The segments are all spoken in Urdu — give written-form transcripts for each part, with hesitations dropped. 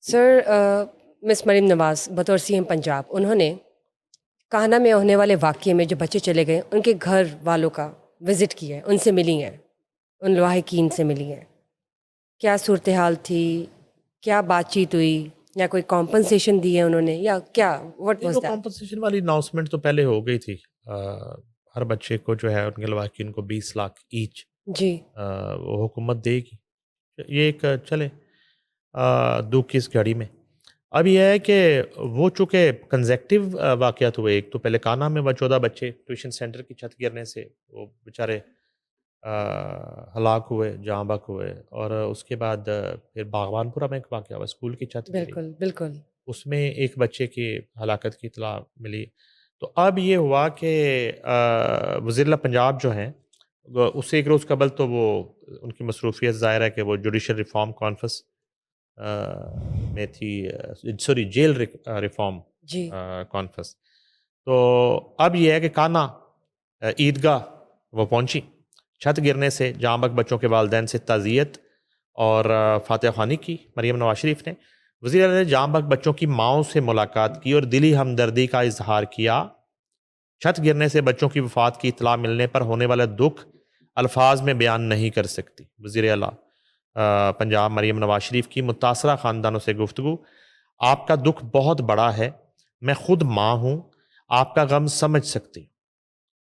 سر مس مریم نواز بطور سی ایم پنجاب انہوں نے کاہنا میں ہونے والے واقعے میں جو بچے چلے گئے ان کے گھر والوں کا وزٹ کیا ہے، ان سے ملی ہیں، ان لاحقین سے ملی ہیں. کیا صورتحال تھی؟ کیا بات چیت ہوئی؟ یا کوئی کمپنسیشن دی ہے انہوں نے یا کیا؟ What was that? کمپنسیشن والی اناؤنسمنٹ تو پہلے ہو گئی تھی. ہر بچے کو جو ہے ان کے لواحقین کو 20 لاکھ ایچ جی وہ حکومت دے گی. یہ ایک چلے دکھ کی اس گھڑی میں. اب یہ ہے کہ وہ چونکہ کنزیکٹیو واقعات ہوئے. ایک تو پہلے کانا میں 14 بچے ٹیوشن سینٹر کی چھت گرنے سے وہ بیچارے ہلاک ہوئے، جاں بحق ہوئے. اور اس کے بعد پھر باغبان پورہ میں ایک واقعہ ہوا، اسکول کی چھت گری، بالکل بالکل. اس میں ایک بچے کی ہلاکت کی اطلاع ملی. تو اب یہ ہوا کہ وزیر اللہ پنجاب جو ہیں اس سے ایک روز قبل تو وہ ان کی مصروفیت ظاہر ہے کہ وہ جوڈیشل ریفارم کانفرنس میں تھی، sorry jail reform G conference. تو اب یہ ہے کہ کانا عیدگاہ وہ پہنچی. چھت گرنے سے جاں بحق بچوں کے والدین سے تعزیت اور فاتحہ خوانی کی مریم نواز شریف نے. وزیر اعلیٰ نے جاں بحق بچوں کی ماؤں سے ملاقات کی اور دلی ہمدردی کا اظہار کیا. چھت گرنے سے بچوں کی وفات کی اطلاع ملنے پر ہونے والا دکھ الفاظ میں بیان نہیں کر سکتی. وزیر اعلیٰ پنجاب مریم نواز شریف کی متاثرہ خاندانوں سے گفتگو. آپ کا دکھ بہت بڑا ہے، میں خود ماں ہوں، آپ کا غم سمجھ سکتی.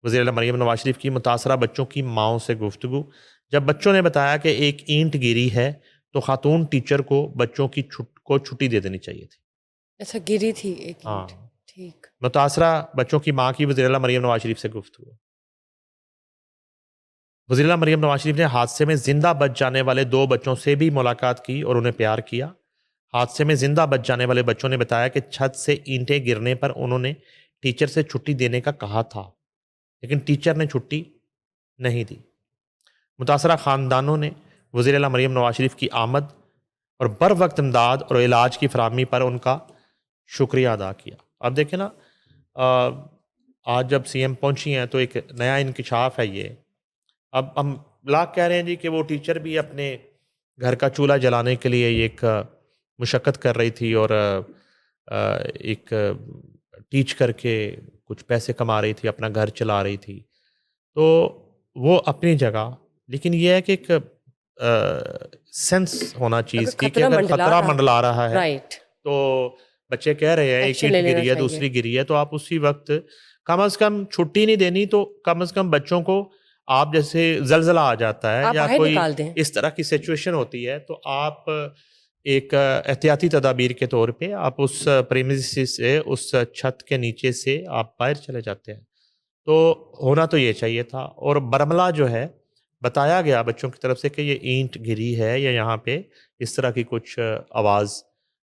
وزیر اعلیٰ مریم نواز شریف کی متاثرہ بچوں کی ماؤں سے گفتگو. جب بچوں نے بتایا کہ ایک اینٹ گری ہے تو خاتون ٹیچر کو بچوں کی کو چھٹی دے دینی چاہیے تھی. اچھا گری تھی ایک ہاں، اینٹ. ٹھیک. متاثرہ بچوں کی ماں کی وزیر اعلیٰ مریم نواز شریف سے گفتگو. وزیر اعلیٰ مریم نواز شریف نے حادثے میں زندہ بچ جانے والے 2 بچوں سے بھی ملاقات کی اور انہیں پیار کیا. حادثے میں زندہ بچ جانے والے بچوں نے بتایا کہ چھت سے اینٹیں گرنے پر انہوں نے ٹیچر سے چھٹی دینے کا کہا تھا لیکن ٹیچر نے چھٹی نہیں دی. متاثرہ خاندانوں نے وزیر اعلیٰ مریم نواز شریف کی آمد اور بر وقت امداد اور علاج کی فراہمی پر ان کا شکریہ ادا کیا. اب دیکھیں نا، آج جب سی ایم پہنچی ہیں تو ایک نیا انکشاف ہے یہ. اب ہم لاکھ کہہ رہے ہیں جی کہ وہ ٹیچر بھی اپنے گھر کا چولہا جلانے کے لیے ایک مشقت کر رہی تھی اور ایک ٹیچ کر کے کچھ پیسے کما رہی تھی، اپنا گھر چلا رہی تھی. تو وہ اپنی جگہ، لیکن یہ ہے کہ ایک سینس ہونا چیز کی کہ اگر خطرہ منڈلا رہا ہے رائٹ تو بچے کہہ رہے ہیں ایک اینٹ گری ہے، دوسری گری ہے، تو آپ اسی وقت کم از کم چھٹی نہیں دینی تو کم از کم بچوں کو، آپ جیسے زلزلہ آ جاتا ہے یا کوئی اس طرح کی سچویشن ہوتی ہے تو آپ ایک احتیاطی تدابیر کے طور پہ آپ اس پریمیسز سے، اس چھت کے نیچے سے آپ باہر چلے جاتے ہیں. تو ہونا تو یہ چاہیے تھا. اور برملہ جو ہے بتایا گیا بچوں کی طرف سے کہ یہ اینٹ گری ہے یا یہاں پہ اس طرح کی کچھ آواز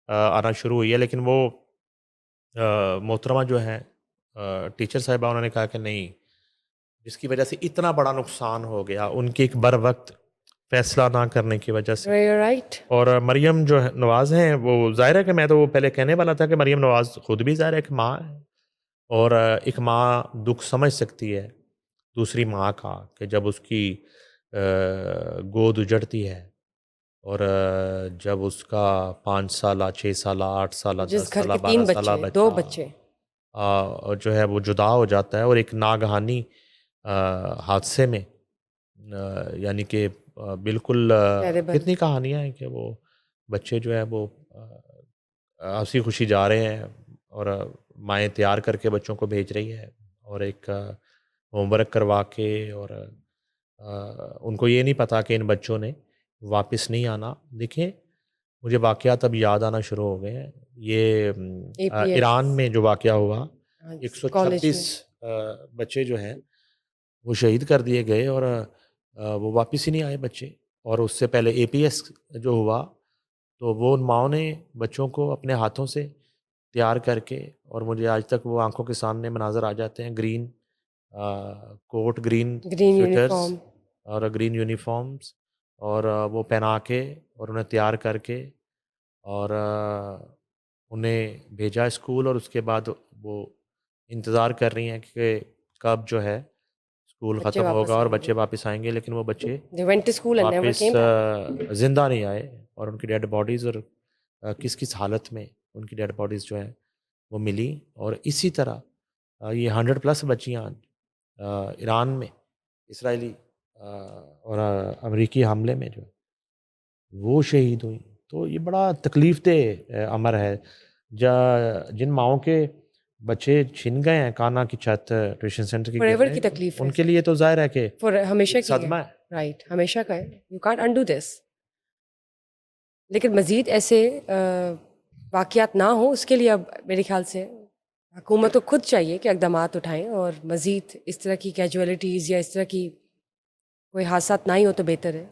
آنا شروع ہوئی ہے، لیکن وہ محترمہ جو ہے ٹیچر صاحبہ، انہوں نے کہا کہ نہیں، جس کی وجہ سے اتنا بڑا نقصان ہو گیا ان کی ایک بر وقت فیصلہ نہ کرنے کی وجہ سے. رائٹ. اور مریم جو نواز ہیں وہ ظاہر ہے کہ میں تو وہ پہلے کہنے والا تھا کہ مریم نواز خود بھی ظاہر ہے کہ ماں ہے اور ایک ماں دکھ سمجھ سکتی ہے دوسری ماں کا کہ جب اس کی گود اجڑتی ہے اور جب اس کا 5 سالہ 6 سالہ 8 سالہ 10 سالہ 12 سالہ بچہ 2 بچے جو ہے وہ جدا ہو جاتا ہے اور ایک ناگہانی حادثے میں، یعنی کہ بالکل کتنی کہانیاں ہیں کہ وہ بچے جو ہے وہ ہنسی خوشی جا رہے ہیں اور مائیں تیار کر کے بچوں کو بھیج رہی ہے اور ایک ہوم ورک کروا کے، اور ان کو یہ نہیں پتا کہ ان بچوں نے واپس نہیں آنا. دیکھیں مجھے واقعات اب یاد آنا شروع ہو گئے ہیں. یہ ایران میں جو واقعہ ہوا، 136 بچے جو ہیں وہ شہید کر دیے گئے اور وہ واپس ہی نہیں آئے بچے. اور اس سے پہلے اے پی ایس جو ہوا تو وہ ان ماؤں نے بچوں کو اپنے ہاتھوں سے تیار کر کے، اور مجھے آج تک وہ آنکھوں کے سامنے مناظر آ جاتے ہیں، گرین کوٹ، گرین سویٹرز اور گرین یونیفارمز، اور وہ پہنا کے اور انہیں تیار کر کے اور انہیں بھیجا اسکول. اور اس کے بعد وہ انتظار کر رہی ہیں کہ کب جو ہے اسکول ختم ہوگا اور بچے واپس آئیں گے، لیکن وہ بچے واپس زندہ نہیں آئے اور ان کی ڈیڈ باڈیز اور کس کس حالت میں ان کی ڈیڈ باڈیز جو ہیں وہ ملی. اور اسی طرح یہ 100+ بچیاں ایران میں اسرائیلی اور امریکی حملے میں جو وہ شہید ہوئیں. تو یہ بڑا تکلیف دہ امر ہے. جن ماؤں کے بچے چھن گئے ہیں کانا کی چھت ٹیوشن سینٹر کی Forever کی تکلیف ہے ان کے لیے تو ظاہر ہے کہ ہمیشہ کی صدمہ ہے. رائٹ، ہمیشہ کا ہے. یو کانٹ انڈو دس. لیکن مزید ایسے واقعات نہ ہوں اس کے لیے اب میرے خیال سے حکومت کو خود چاہیے کہ اقدامات اٹھائیں اور مزید اس طرح کی کیجولیٹیز یا اس طرح کی کوئی حادثات نہ ہی ہو تو بہتر ہے.